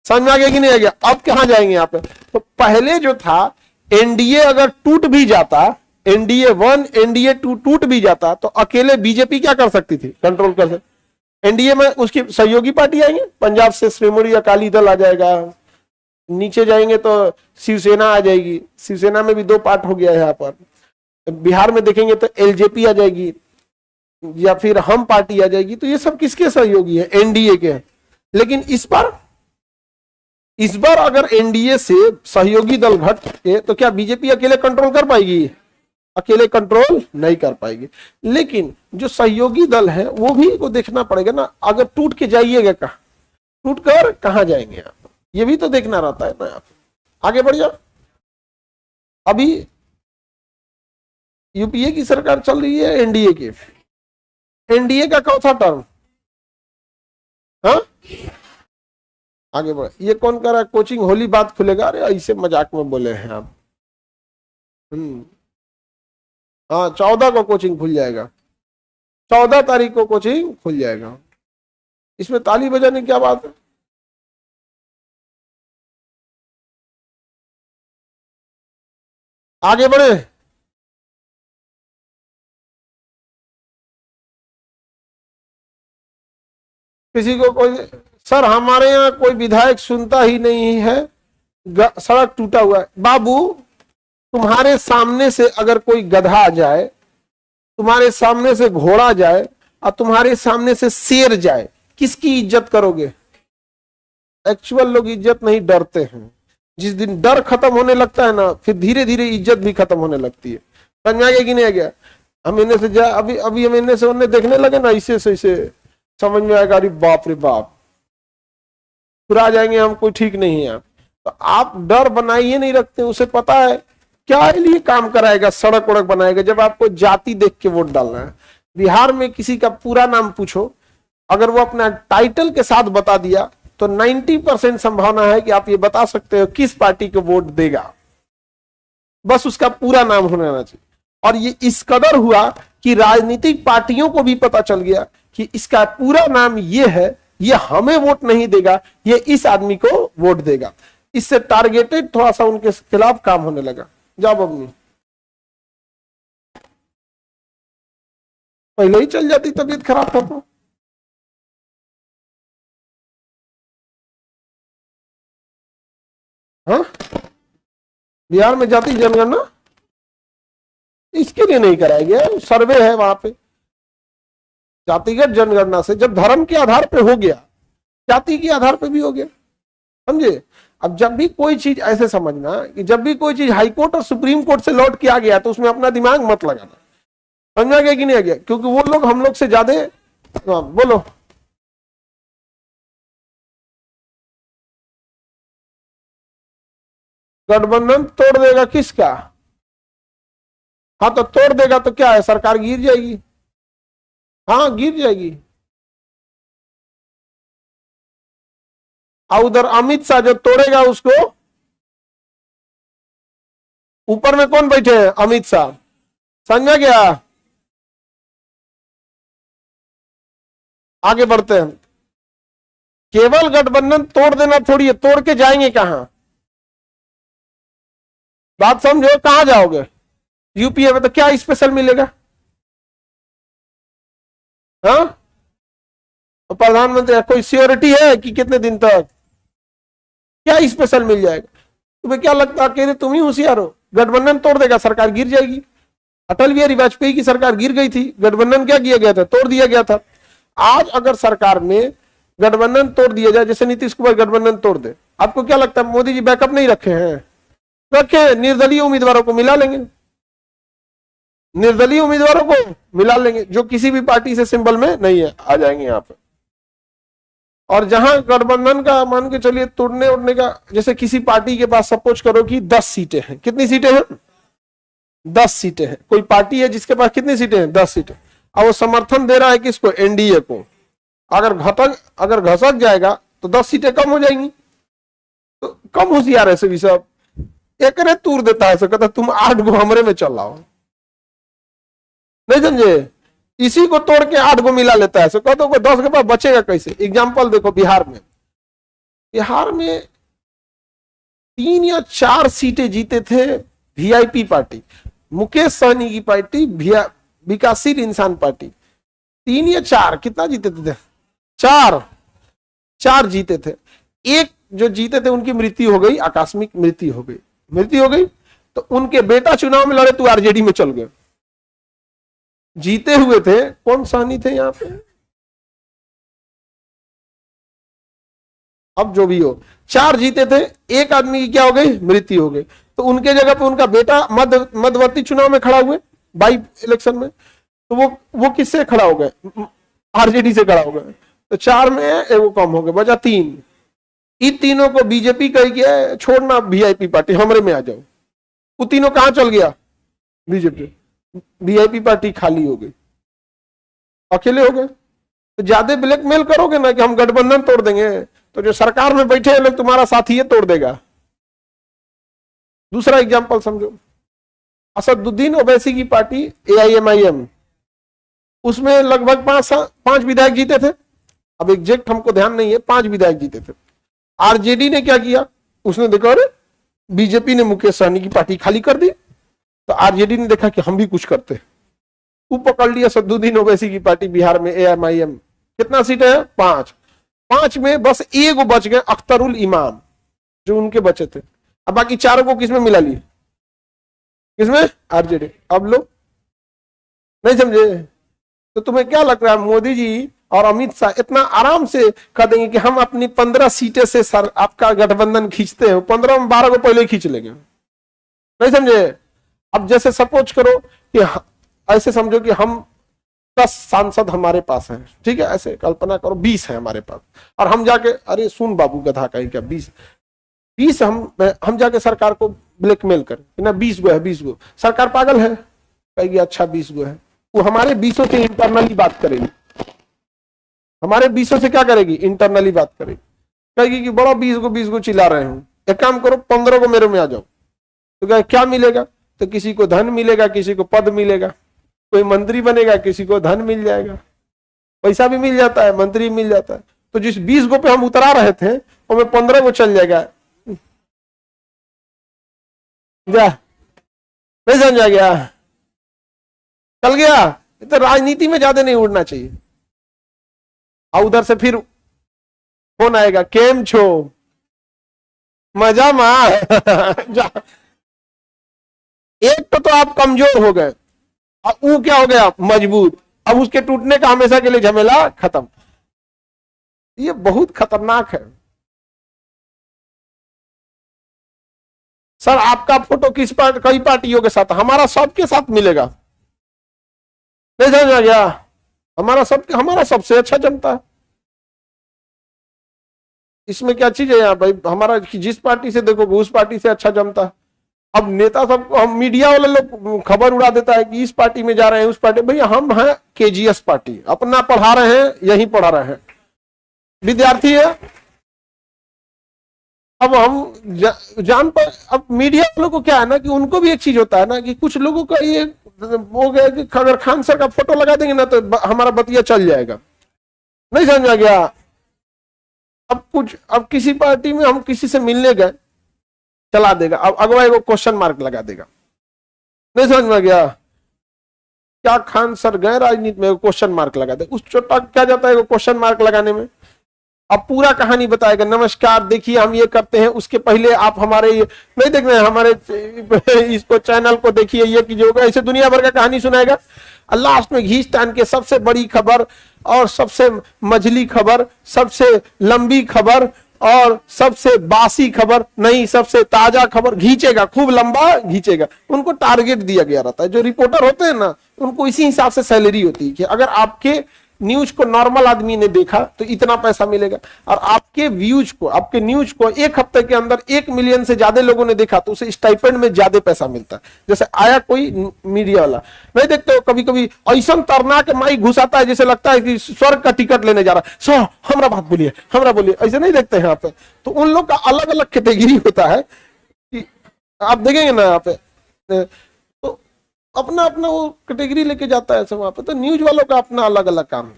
समझ में आ गया कि नहीं आ गया? अब कहां जाएंगे यहाँ पे? तो पहले जो था एनडीए अगर टूट भी जाता, एनडीए 1 एनडीए 2 टूट भी जाता तो अकेले बीजेपी क्या कर सकती थी? कंट्रोल कर सकती। एनडीए में उसकी सहयोगी पार्टी आएंगे, पंजाब से श्रीमोड़ी अकाली दल आ जाएगा, नीचे जाएंगे तो शिवसेना आ जाएगी। शिवसेना में भी 2 पार्ट हो गया है यहाँ पर। बिहार में देखेंगे तो एलजेपी आ जाएगी या फिर हम पार्टी आ जाएगी। तो ये सब किसके सहयोगी है? एनडीए के। लेकिन इस बार अगर एनडीए से सहयोगी दल घट के तो क्या बीजेपी अकेले कंट्रोल कर पाएगी? अकेले कंट्रोल नहीं कर पाएगी। लेकिन जो सहयोगी दल है वो भी को देखना पड़ेगा ना, अगर टूट के जाइएगा कहाँ, टूट कर कहाँ जाएंगे आप, ये भी तो देखना रहता है ना। आप आगे बढ़ जाओ। अभी यूपीए की सरकार चल रही है, एनडीए की, एनडीए का चौथा टर्म। हाँ आगे बढ़। ये कौन कर रहा है कोचिंग, होली बात खुलेगा, अरे ऐसे मजाक में बोले हैं आप। हाँ 14 को कोचिंग खुल जाएगा, 14 तारीख को कोचिंग खुल जाएगा। इसमें ताली बजाने की क्या बात है। आगे बढ़े। किसी को कोई, सर हमारे यहाँ कोई विधायक सुनता ही नहीं है, सड़क टूटा हुआ है। बाबू तुम्हारे सामने से अगर कोई गधा जाए, तुम्हारे सामने से घोड़ा जाए और तुम्हारे सामने से शेर जाए, किसकी इज्जत करोगे। एक्चुअल लोग इज्जत नहीं, डरते हैं। जिस दिन डर खत्म होने लगता है ना, फिर धीरे धीरे इज्जत भी खत्म होने लगती है। समझ में आ गया कि नहीं आ गया। हम इन्हें से जा, अभी अभी हम इन्हें से उन्हें देखने लगे ना, इसे से इसे समझ में आएगा, अरे बाप रे बाप, फिर आ जाएंगे हम, कोई ठीक नहीं है। तो आप डर बनाइए नहीं रखते, उसे पता है क्या लिए काम कराएगा, सड़क वड़क बनाएगा, जब आपको जाति देख के वोट डालना है। बिहार में किसी का पूरा नाम पूछो, अगर वो अपना टाइटल के साथ बता दिया तो 90% संभावना है कि आप ये बता सकते हो किस पार्टी को वोट देगा, बस उसका पूरा नाम होना चाहिए। और ये इस कदर हुआ कि राजनीतिक पार्टियों को भी पता चल गया कि इसका पूरा नाम ये है, ये हमें वोट नहीं देगा, ये इस आदमी को वोट देगा। इससे टारगेटेड थोड़ा सा उनके खिलाफ काम होने लगा। जाओ अपनी, पहले ही चल जाती तबीयत खराब था तो। हाँ बिहार में जाति जनगणना इसके लिए नहीं कराया गया, सर्वे है वहां पे। जातिगत जनगणना से जब धर्म के आधार पे हो गया, जाति के आधार पे भी हो गया, समझे। अब जब भी कोई चीज, ऐसे समझना कि जब भी कोई चीज हाईकोर्ट और सुप्रीम कोर्ट से लौट के आ गया तो उसमें अपना दिमाग मत लगाना। समझ में आ गया कि नहीं आ गया, क्योंकि वो लोग हम लोग से ज्यादा। बोलो गठबंधन तोड़ देगा किसका। हाँ तो तोड़ देगा तो क्या है, सरकार गिर जाएगी। हाँ गिर जाएगी। और उधर अमित शाह जब तोड़ेगा उसको, ऊपर में कौन बैठे हैं, अमित शाह। समझ गया। आगे बढ़ते हैं। केवल गठबंधन तोड़ देना थोड़ी है, तोड़ के जाएंगे कहां, बात समझो, कहां जाओगे। यूपीए में तो क्या स्पेशल मिलेगा। हाँ तो प्रधानमंत्री कोई सियोरिटी है कि कितने दिन तक, क्या स्पेशल मिल जाएगा। तुम्हें क्या लगता है अकेले तुम ही होशियार हो। गठबंधन तोड़ देगा सरकार गिर जाएगी। अटल बिहारी वाजपेयी की सरकार गिर गई थी, गठबंधन क्या किया गया था, तोड़ दिया गया था। आज अगर सरकार में गठबंधन तोड़ दिया जाए, जैसे नीतीश कुमार गठबंधन तोड़ दे, आपको क्या लगता है मोदी जी बैकअप नहीं रखे हैं। रखे, निर्दलीय उम्मीदवारों को मिला लेंगे, निर्दलीय उम्मीदवारों को मिला लेंगे जो किसी भी पार्टी से सिंबल में नहीं है, आ जाएंगे यहाँ पे। और जहां गठबंधन का मान के चलिए तोड़ने उड़ने का, जैसे किसी पार्टी के पास सपोज करो कि 10 सीटें हैं, कितनी सीटें हैं, 10 सीटें हैं। कोई पार्टी है जिसके पास कितनी सीटें हैं, 10 सीटें, और वो समर्थन दे रहा है किसको, एनडीए को। अगर घसक जाएगा तो 10 सीटें कम हो जाएंगी। तो कम होशियार ऐसे भी सब एक तूर देता है, कहता तुम 8 गो हमरे में चल रहा हो, नहीं समझे, इसी को तोड़ के 8 गो मिला लेता है। कहते हो 10 के पास बचेगा कैसे। एग्जाम्पल देखो, बिहार में 3 या 4 सीटें जीते थे वीआईपी पार्टी, मुकेश सहनी की पार्टी, विकासशील इंसान पार्टी। 3 या 4, कितना जीते थे, 4 जीते थे। एक जो जीते थे उनकी मृत्यु हो गई, आकस्मिक मृत्यु हो गई, तो उनके बेटा चुनाव में लड़े तो आरजेडी में चल गए। जीते हुए थे, कौन सहनी थे यहां पे। अब जो भी हो, 4 जीते थे, एक आदमी की क्या हो गई, मृत्यु हो गई। तो उनके जगह पे उनका बेटा मध्यवर्ती चुनाव में खड़ा हुए, बाई इलेक्शन में, तो वो किससे खड़ा हो गए? आरजेडी से खड़ा हो गए। तो 4 में एगो कम हो गए, बचा 3। इन तीनों को बीजेपी कही गया छोड़ना वीआईपी पार्टी, हमरे में आ जाओ। वो तीनों कहां चल गया? बीजेपी। वीआईपी पार्टी खाली हो गई, अकेले हो गए। तो ज्यादा ब्लैकमेल करोगे ना कि हम गठबंधन तोड़ देंगे, तो जो सरकार में बैठे हैं लोग तुम्हारा साथी ये तोड़ देगा। दूसरा एग्जांपल समझो, असदुद्दीन ओवैसी की पार्टी एआईएमआईएम, उसमें लगभग 5 विधायक जीते थे। अब एग्जैक्ट हमको ध्यान नहीं है, 5 विधायक जीते थे। आरजेडी ने क्या किया? उसने देखा अरे बीजेपी ने मुकेश सहनी की पार्टी खाली कर दी, तो आरजेडी ने देखा कि हम भी कुछ करते, वो पकड़ लिया असदुद्दीन ओवैसी की पार्टी बिहार में एआईएमआईएम। कितना सीट है? 5 में बस एक बच गए, अख्तरुल इमाम, जो उनके बचे थे। अब बाकी 4 को किसमें मिला लिए? किसमें? आरजेडी। अब लोग नहीं समझे? तो तुम्हें क्या लग रहा है मोदी जी और अमित शाह इतना आराम से कह देंगे कि हम अपनी 15 सीटें से सर आपका गठबंधन खींचते हैं, 15 में 12 को पहले ही खींच लेंगे? नहीं समझे? अब जैसे सपोज करो कि ऐसे समझो कि हम 10 सांसद हमारे पास हैं, ठीक है, ऐसे कल्पना करो 20 है हमारे पास, और हम जाके अरे सुन बाबू गधा कहीं क्या 20 हम जाके सरकार को ब्लैकमेल करें ना 20 गो है, 20 गो। सरकार पागल है, कहेगी अच्छा 20 गो है। वो हमारे 20 से इंटरनली बात करेगी, हमारे 20 से क्या करेगी? इंटरनली बात करेगी, कहेगी कि बड़ा 20 गो चिल्ला रहे हूं, एक काम करो 15 को मेरे में आ जाओ। तो क्या मिलेगा? तो किसी को धन मिलेगा, किसी को पद मिलेगा, कोई मंत्री बनेगा, किसी को धन मिल जाएगा, पैसा भी मिल जाता है, मंत्री मिल जाता है। तो जिस 20 गो पे हम उतरा रहे थे उसमें 15 गो चल जाएगा। जा नहीं समझा गया? चल गया। तो राजनीति में ज्यादा नहीं उड़ना चाहिए। और उधर से फिर फोन आएगा, केम छो, मजा मार। एक तो आप कमजोर हो गए, और वो क्या हो गया? मजबूत। अब उसके टूटने का हमेशा के लिए झमेला खत्म। ये बहुत खतरनाक है। सर आपका फोटो कई पार्टियों के साथ, हमारा सबके साथ मिलेगा। नहीं समझ आ गया? हमारा सबसे अच्छा जमता है। इसमें क्या चीज है यार भाई? हमारा जिस पार्टी से देखो उस पार्टी से अच्छा जमता है। अब नेता सब, हम मीडिया वाले लोग खबर उड़ा देता है कि इस पार्टी में जा रहे हैं, उस पार्टी। भैया हम हैं केजीएस पार्टी, अपना पढ़ा रहे हैं, यहीं पढ़ा रहे हैं, विद्यार्थी है। अब हम जान पर, अब मीडिया वालों को क्या है ना कि उनको भी एक चीज होता है ना कि कुछ लोगों का ये हो गया कि अगर खान सर का फोटो लगा देंगे ना तो हमारा बतिया चल जाएगा। नहीं समझ आ गया? अब किसी पार्टी में हम किसी से मिलने गए, चला देगा, अब अगवा को क्वेश्चन मार्क लगा देगा। नहीं समझ में गया? क्या खान सर गए राजनीति में, क्वेश्चन मार्क लगा दे। उस छोटा क्या जाता है क्वेश्चन मार्क लगाने में? अब पूरा कहानी बताएगा, नमस्कार देखिए हम ये करते हैं, उसके पहले आप हमारे नहीं देख रहे हैं, हमारे इसको चैनल को देखिए, ये कीजिएगा, ऐसे दुनिया भर का कहानी सुनाएगा। और लास्ट में घींच तान के सबसे बड़ी खबर और सबसे मझली खबर, सबसे लंबी खबर और सबसे बासी खबर नहीं, सबसे ताजा खबर घींचेगा, खूब लंबा घींचेगा। उनको टारगेट दिया गया रहता है। जो रिपोर्टर होते हैं ना, उनको इसी हिसाब से सैलरी होती है कि अगर आपके न्यूज को नॉर्मल आदमी ने देखा तो इतना पैसा मिलेगा, और आपके व्यूज को, आपके न्यूज को 1 हफ्ते के अंदर 1 मिलियन से ज्यादा लोगों ने देखा तो उसे स्टाइपेंड में ज्यादा पैसा मिलता है। जैसे आया कोई मीडिया वाला, नहीं देखते हो कभी कभी ऐसा तरना के माइक घुसाता है जैसे लगता है कि स्वर्ग का टिकट लेने जा रहा है, सर हमरा बात बोलिए, हमरा बोलिए, ऐसे नहीं देखते हैं यहाँ पे। तो उन लोग का अलग अलग कैटेगरी होता है कि आप देखेंगे ना यहाँ पे, अपना अपना वो कैटेगरी लेके जाता है वहां पे। तो न्यूज वालों का अपना अलग अलग काम है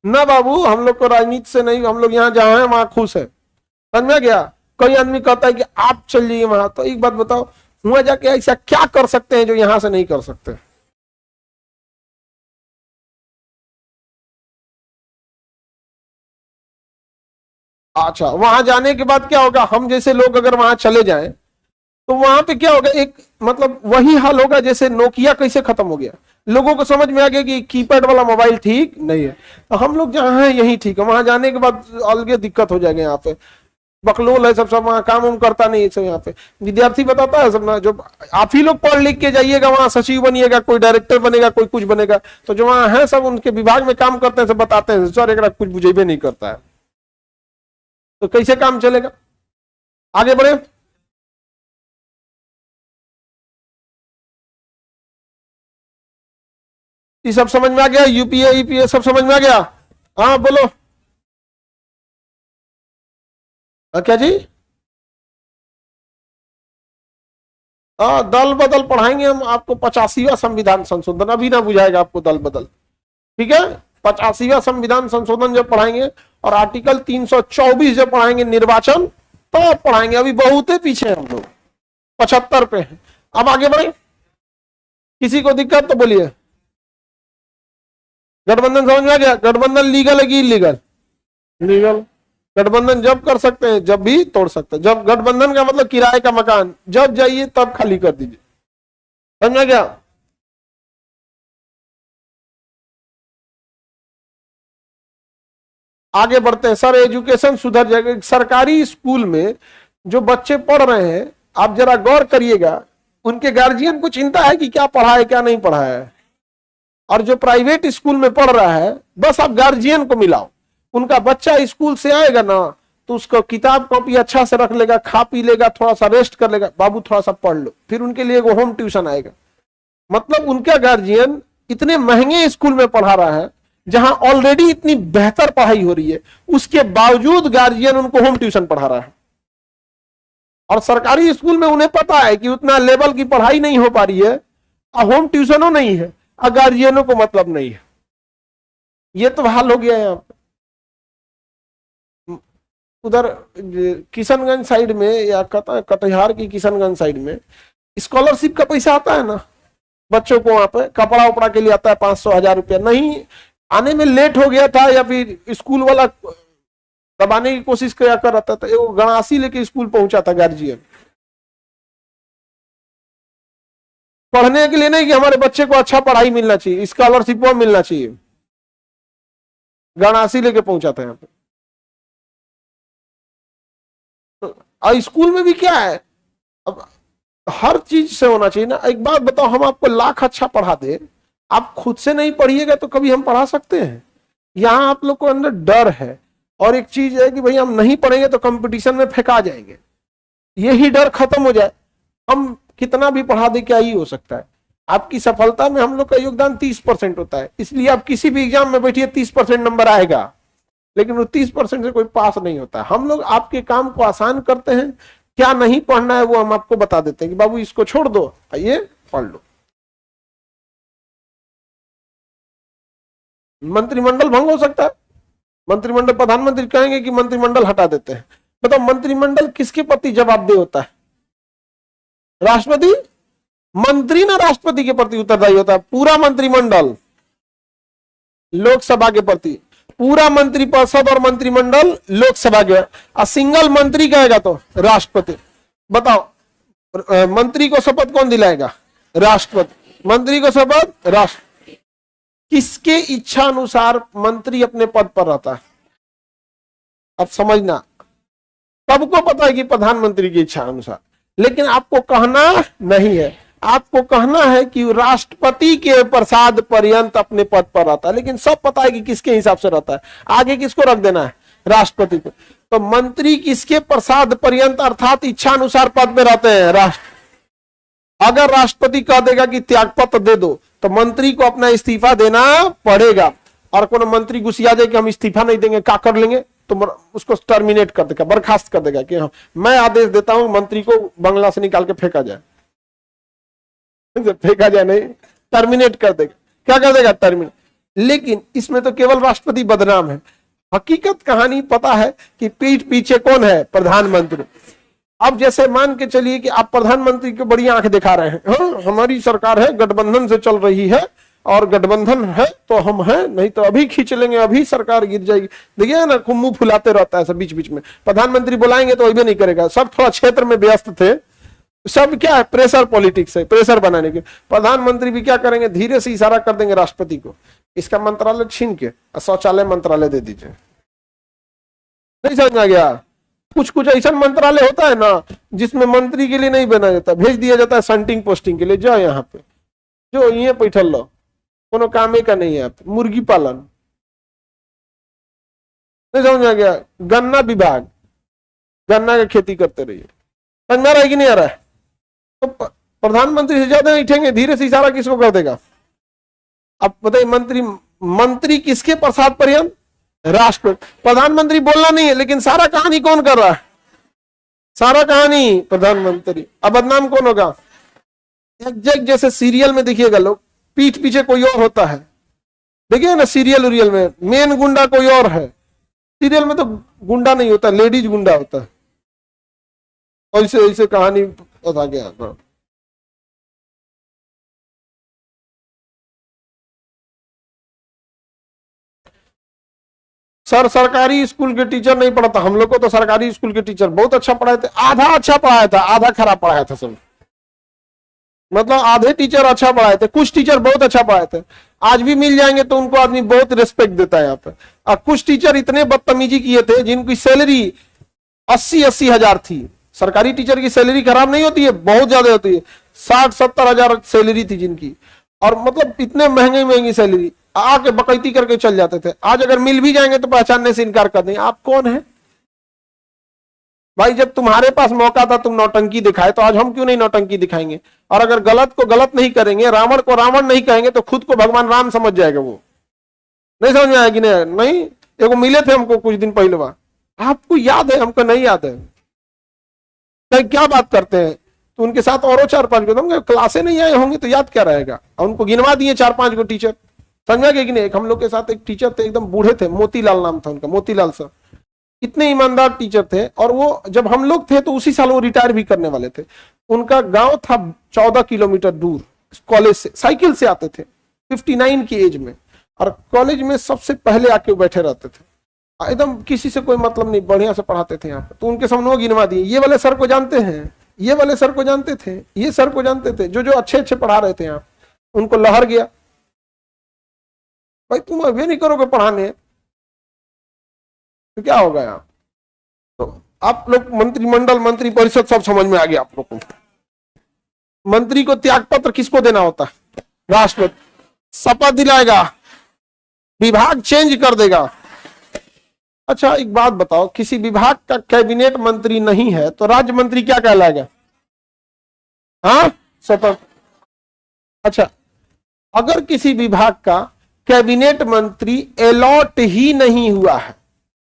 ना बाबू। हम लोग को राजनीति से नहीं, हम लोग यहाँ जहां हैं वहां खुश है। समझ में गया? कोई आदमी कहता है कि आप चल जाइए वहां, तो एक बात बताओ, वहां जाके ऐसा क्या कर सकते हैं जो यहां से नहीं कर सकते? अच्छा, वहां जाने के बाद क्या होगा? हम जैसे लोग अगर वहां चले जाएं तो वहां पे क्या होगा? एक मतलब वही हाल होगा जैसे नोकिया कैसे खत्म हो गया। लोगों को समझ में आ गया कि कीपैड वाला मोबाइल ठीक नहीं है, तो हम लोग जहां हैं यही ठीक है। वहां जाने के बाद अलग दिक्कत हो जाएगा यहाँ पे। बकलोल है, सब वहां काम उम करता नहीं है सब। यहाँ पे विद्यार्थी बताता है सब ना, जो आप ही लोग पढ़ लिख के जाइएगा वहां सचिव बनिएगा, कोई डायरेक्टर बनेगा, कोई कुछ बनेगा, तो जो वहां है सब उनके विभाग में काम करते हैं सब बताते हैं सर एक कुछ बुझेबे नहीं करता है, तो कैसे काम चलेगा। आगे बढ़े। ये सब समझ में आ गया, यूपीए ईपीए सब समझ में आ गया। हाँ बोलो। क्या जी? दल बदल पढ़ाएंगे हम आपको, 85वां संविधान संशोधन, अभी ना बुझाएगा आपको दल बदल, ठीक है। 85वां संविधान संशोधन जब पढ़ाएंगे और आर्टिकल 324 जब पढ़ाएंगे निर्वाचन, तो पढ़ाएंगे, अभी बहुत पीछे हम लोग, 75 पे हैं। अब आगे बढ़े, किसी को दिक्कत तो बोलिए। गठबंधन समझ में आ गया? गठबंधन लीगल है कि इलीगल? लीगल। गठबंधन जब कर सकते हैं, जब भी तोड़ सकते हैं। जब गठबंधन का मतलब किराए का मकान, जब जाइए तब खाली कर दीजिए, समझ में गया? आगे बढ़ते हैं। सर एजुकेशन सुधर जाएगा। सरकारी स्कूल में जो बच्चे पढ़ रहे हैं, आप जरा गौर करिएगा, उनके गार्जियन को चिंता है कि क्या पढ़ा है क्या नहीं पढ़ा है। और जो प्राइवेट स्कूल में पढ़ रहा है, बस आप गार्जियन को मिलाओ, उनका बच्चा स्कूल से आएगा ना तो उसको किताब कॉपी अच्छा से रख लेगा, खा पी लेगा, थोड़ा सा रेस्ट कर लेगा, बाबू थोड़ा सा पढ़ लो, फिर उनके लिए वो होम ट्यूशन आएगा। मतलब उनका गार्जियन इतने महंगे स्कूल में पढ़ा रहा है जहां ऑलरेडी इतनी बेहतर पढ़ाई हो रही है, उसके बावजूद गार्जियन उनको होम ट्यूशन पढ़ा रहा है। और सरकारी स्कूल में उन्हें पता है कि उतना लेवल की पढ़ाई नहीं हो पा रही है, और होम ट्यूशनों नहीं है, और गार्जियनों को मतलब नहीं है। ये तो हाल हो गया है यहाँ पे। उधर किशनगंज साइड में या कटिहार की किशनगंज साइड में स्कॉलरशिप का पैसा आता है ना बच्चों को, वहां पे कपड़ा उपड़ा के लिए आता है 500-1000 रुपया, नहीं आने में लेट हो गया था या फिर स्कूल वाला दबाने की कोशिश किया कर रहा था, तो वो गणासी लेके स्कूल पहुंचा था गार्जियन, पढ़ने के लिए नहीं कि हमारे बच्चे को अच्छा पढ़ाई मिलना चाहिए, स्कॉलरशिप मिलना चाहिए, गणासी लेके पहुंचा था यहाँ पे। और स्कूल में भी क्या है, अब हर चीज से होना चाहिए ना। एक बात बताओ, हम आपको लाख अच्छा पढ़ा दे, आप खुद से नहीं पढ़िएगा तो कभी हम पढ़ा सकते हैं? यहाँ आप लोग को अंदर डर है, और एक चीज है कि भाई हम नहीं पढ़ेंगे तो कंपटीशन में फेंका जाएंगे, यही डर खत्म हो जाए, हम कितना भी पढ़ा दे क्या ही हो सकता है। आपकी सफलता में हम लोग का योगदान 30% होता है, इसलिए आप किसी भी एग्जाम में बैठिए 30% नंबर आएगा, लेकिन वो 30% से कोई पास नहीं होता। हम लोग आपके काम को आसान करते हैं, क्या नहीं पढ़ना है वो हम आपको बता देते हैं कि बाबू इसको छोड़ दो, ये पढ़ लो। मंत्रिमंडल भंग हो सकता है, मंत्रिमंडल, प्रधानमंत्री कहेंगे कि मंत्रिमंडल हटा देते हैं। बताओ मंत्रिमंडल किसके प्रति जवाबदेह होता है? राष्ट्रपति। मंत्री ना राष्ट्रपति के प्रति उत्तरदायी होता है, पूरा मंत्रिमंडल लोकसभा के प्रति, पूरा मंत्रिपरिषद और मंत्रिमंडल लोकसभा के, और सिंगल मंत्री कहेगा तो राष्ट्रपति। बताओ मंत्री को शपथ कौन दिलाएगा? राष्ट्रपति। मंत्री को शपथ राष्ट्र, किसके इच्छा अनुसार मंत्री अपने पद पर रहता है? अब समझना, सबको पता है कि प्रधानमंत्री की इच्छा अनुसार, लेकिन आपको कहना नहीं है, आपको कहना है कि राष्ट्रपति के प्रसाद पर्यंत अपने पद पर रहता है, लेकिन सब पता है कि किसके हिसाब से रहता है, आगे किसको रख देना है? राष्ट्रपति को। तो मंत्री किसके प्रसाद पर्यंत अर्थात इच्छा अनुसार पद पे रहते हैं? राष्ट्र। अगर राष्ट्रपति कह देगा कि त्यागपत्र दे दो, तो मंत्री को अपना इस्तीफा देना पड़ेगा, और कोनो मंत्री गुस्सिया जाए कि हम इस्तीफा नहीं देंगे, क्या कर लेंगे, तो उसको टर्मिनेट कर देगा, बर्खास्त कर देगा कि मैं आदेश देता हूं मंत्री को बंगला से निकाल के फेंका जाए, फेंका जाए नहीं, टर्मिनेट कर देगा। क्या कर देगा? टर्मिनेट। लेकिन इसमें तो केवल राष्ट्रपति बदनाम है, हकीकत कहानी पता है कि पीठ पीछे कौन है? प्रधानमंत्री। अब जैसे मान के चलिए कि आप प्रधानमंत्री को बड़ी आंख दिखा रहे हैं, हाँ हमारी सरकार है, गठबंधन से चल रही है, और गठबंधन है तो हम हैं, नहीं तो अभी खींच लेंगे, अभी सरकार गिर जाएगी। देखिए ना, मुंह फुलाते रहता है सब बीच बीच में। प्रधानमंत्री बुलाएंगे तो अभी नहीं करेगा, सब थोड़ा क्षेत्र में व्यस्त थे, सब क्या है? प्रेशर पॉलिटिक्स है, प्रेशर बनाने के। प्रधानमंत्री भी क्या करेंगे? धीरे से इशारा कर देंगे राष्ट्रपति को, इसका मंत्रालय छीन के शौचालय मंत्रालय दे दीजिए। नहीं समझ में आ गया? कुछ कुछ ऐसा मंत्रालय होता है ना जिसमें मंत्री के लिए नहीं बना जाता, भेज दिया जाता है संटिंग पोस्टिंग के लिए, जाओ यहाँ पे, जो ये बैठल लो, कोनो कामे का नहीं है। आप मुर्गी पालन नहीं समझ आ गया, गन्ना विभाग, गन्ना की खेती करते रहिए। समझ में आ रहा है कि नहीं आ रहा है? तो प्रधानमंत्री से ज्यादा उठेंगे, धीरे से इशारा किसको कर देगा? अब बताइए, मंत्री मंत्री किसके प्रसाद पर्यंत? राष्ट्र। प्रधानमंत्री बोलना नहीं है, लेकिन सारा कहानी कौन कर रहा है? सारा कहानी प्रधानमंत्री। अब बदनाम कौन होगा? एग्जैक्ट जैसे सीरियल में देखिएगा, लोग पीठ पीछे कोई और होता है, देखिए ना सीरियल उरियल में मेन गुंडा कोई और है, सीरियल में तो गुंडा नहीं होता, लेडीज गुंडा होता है। ऐसे ऐसे कहानी बता गया। सर सरकारी स्कूल के टीचर नहीं पढ़ाता, हम लोग को तो सरकारी स्कूल के टीचर बहुत अच्छा पढ़ाए थे, आधा अच्छा पढ़ाया था, आधा खराब पढ़ाया था सब। मतलब आधे टीचर अच्छा पढ़ाए थे, कुछ टीचर बहुत अच्छा पढ़ाए थे। आज भी मिल जाएंगे तो उनको आदमी बहुत रिस्पेक्ट देता है यहाँ पे। और कुछ टीचर इतने बदतमीजी किए थे जिनकी सैलरी 80-80 हजार थी। सरकारी टीचर की सैलरी खराब नहीं होती है, बहुत ज्यादा होती है, 60-70 हजार सैलरी थी जिनकी, और मतलब इतने महंगी महंगी सैलरी, आके बकैती करके चल जाते थे। आज अगर मिल भी जाएंगे तो पहचानने से इनकार कर देंगे, आप कौन है भाई? जब तुम्हारे पास मौका था तुम नौटंकी दिखाए, तो आज हम क्यों नहीं नौटंकी दिखाएंगे? और अगर गलत को गलत नहीं करेंगे, रावण को रावण नहीं कहेंगे, तो खुद को भगवान राम समझ जाएगा। वो नहीं समझ में आएगी? नहीं। एगो मिले थे हमको कुछ दिन पहले, वहां आपको याद है? हमको नहीं याद है। क्या बात करते हैं? तो उनके साथ और 4-5 को, क्लासे नहीं आए होंगे तो याद क्या रहेगा? और उनको गिनवा दिए 4-5 को टीचर, समझा गया कि नहीं? हम लोग के साथ एक टीचर थे, एकदम बूढ़े थे, मोतीलाल नाम था उनका, मोतीलाल सर, इतने ईमानदार टीचर थे। और वो जब हम लोग थे तो उसी साल वो रिटायर भी करने वाले थे। उनका गांव था 14 किलोमीटर दूर, कॉलेज से साइकिल से आते थे 59 की एज में, और कॉलेज में सबसे पहले आके बैठे रहते थे, एकदम किसी से कोई मतलब नहीं, बढ़िया से पढ़ाते थे यहाँ पे। तो उनके सामने वो गिनवा दिए, ये वाले सर को जानते हैं, ये वाले सर को जानते थे, ये सर को जानते थे, जो जो अच्छे अच्छे पढ़ा रहे थे यहाँ। उनको लहर गया, भाई तुम अभी नहीं करोगे पढ़ाने तो क्या होगा यहाँ? तो आप लोग मंत्रिमंडल, मंत्री परिषद सब समझ में आ गया आप लोग को। मंत्री को त्याग पत्र किसको देना होता है? राष्ट्रपति। शपथ दिलाएगा, विभाग चेंज कर देगा। अच्छा एक बात बताओ, किसी विभाग का कैबिनेट मंत्री नहीं है तो राज्य मंत्री क्या कहलाएगा? हाँ, शपथ। अच्छा, अगर किसी विभाग का कैबिनेट मंत्री अलॉट ही नहीं हुआ है,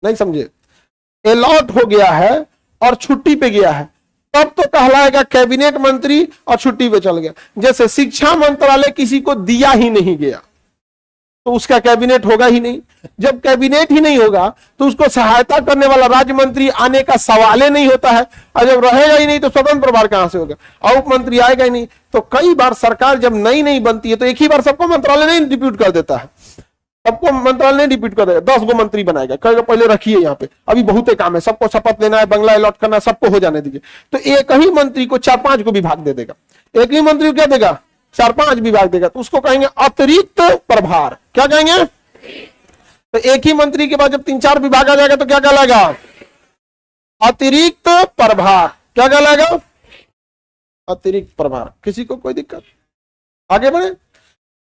नहीं समझे, अलॉट हो गया है और छुट्टी पे गया है, तब तो कहलाएगा कैबिनेट मंत्री और छुट्टी पे चल गया। जैसे शिक्षा मंत्रालय किसी को दिया ही नहीं गया तो उसका कैबिनेट होगा ही नहीं। जब कैबिनेट ही नहीं होगा तो उसको सहायता करने वाला राज्य मंत्री आने का सवाल ही नहीं होता है, और जब रहेगा ही नहीं तो स्वतंत्र प्रभार कहां से होगा? और उप मंत्री आएगा ही नहीं। तो कई बार सरकार जब नई नई बनती है तो एक ही बार सबको मंत्रालय नहीं डिप्यूट कर देता है, सबको मंत्रालय नहीं डिप्यूट कर देगा, 10 गो मंत्री बनाएगा, कहेगा पहले रखिए यहाँ पे, अभी बहुत काम है, सबको शपथ लेना है, बंगला अलॉट करना, सबको हो जाने दीजिए। तो एक ही मंत्री को 4-5 को विभाग दे देगा, एक ही मंत्री को क्या देगा? 4-5 विभाग देगा, तो उसको कहेंगे अतिरिक्त प्रभार। क्या कहेंगे? तो एक ही मंत्री के बाद जब 3-4 विभाग आ जाएगा तो क्या कहलाएगा? अतिरिक्त प्रभार। क्या कहलाएगा? अतिरिक्त प्रभार। किसी को कोई दिक्कत? आगे बढ़े।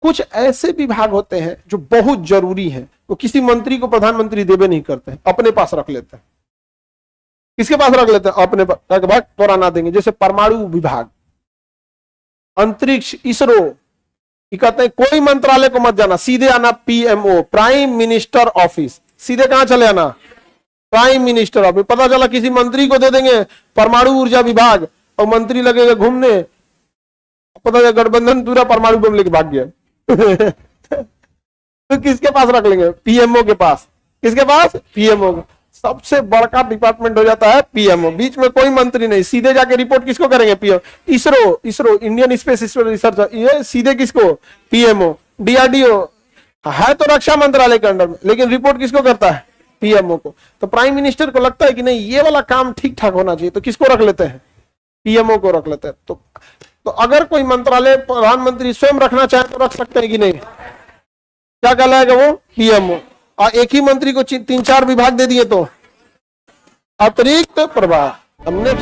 कुछ ऐसे विभाग होते हैं जो बहुत जरूरी है, वो किसी मंत्री को प्रधानमंत्री देवे नहीं करते हैं, अपने पास रख लेते हैं। किसके पास रख लेते हैं? अपने पास, तोड़ा ना देंगे। जैसे परमाणु विभाग, अंतरिक्ष, इसरो, कहते हैं कोई मंत्रालय को मत जाना, सीधे आना पीएमओ, प्राइम मिनिस्टर ऑफिस। सीधे कहां चले आना? Prime minister office. पता चला किसी मंत्री को दे देंगे परमाणु ऊर्जा विभाग और मंत्री लगेगा घूमने, पता चला गठबंधन पूरा परमाणु बम लेके भाग गया। तो किसके पास रख लेंगे? पीएमओ के पास। किसके पास? पीएमओ। सबसे बड़का डिपार्टमेंट हो जाता है पीएमओ, बीच में कोई मंत्री नहीं, सीधे जाके रिपोर्ट किसको करेंगे? PM. ISRO Indian space research, ये सीधे किसको? पीएमओ। डीआरडीओ है तो रक्षा मंत्रालय के अंडर में, लेकिन रिपोर्ट किसको करता है? पीएमओ को। तो प्राइम मिनिस्टर को लगता है कि नहीं ये वाला काम ठीक ठाक होना चाहिए, तो किसको रख लेते हैं? पीएमओ को रख लेते हैं। तो अगर कोई मंत्रालय प्रधानमंत्री स्वयं रखना चाहे तो रख सकते हैं कि नहीं? क्या कहलाएगा वो? पीएमओ। और एक ही मंत्री को 3-4 विभाग दे दिए तो अतिरिक्त प्रभार। हमने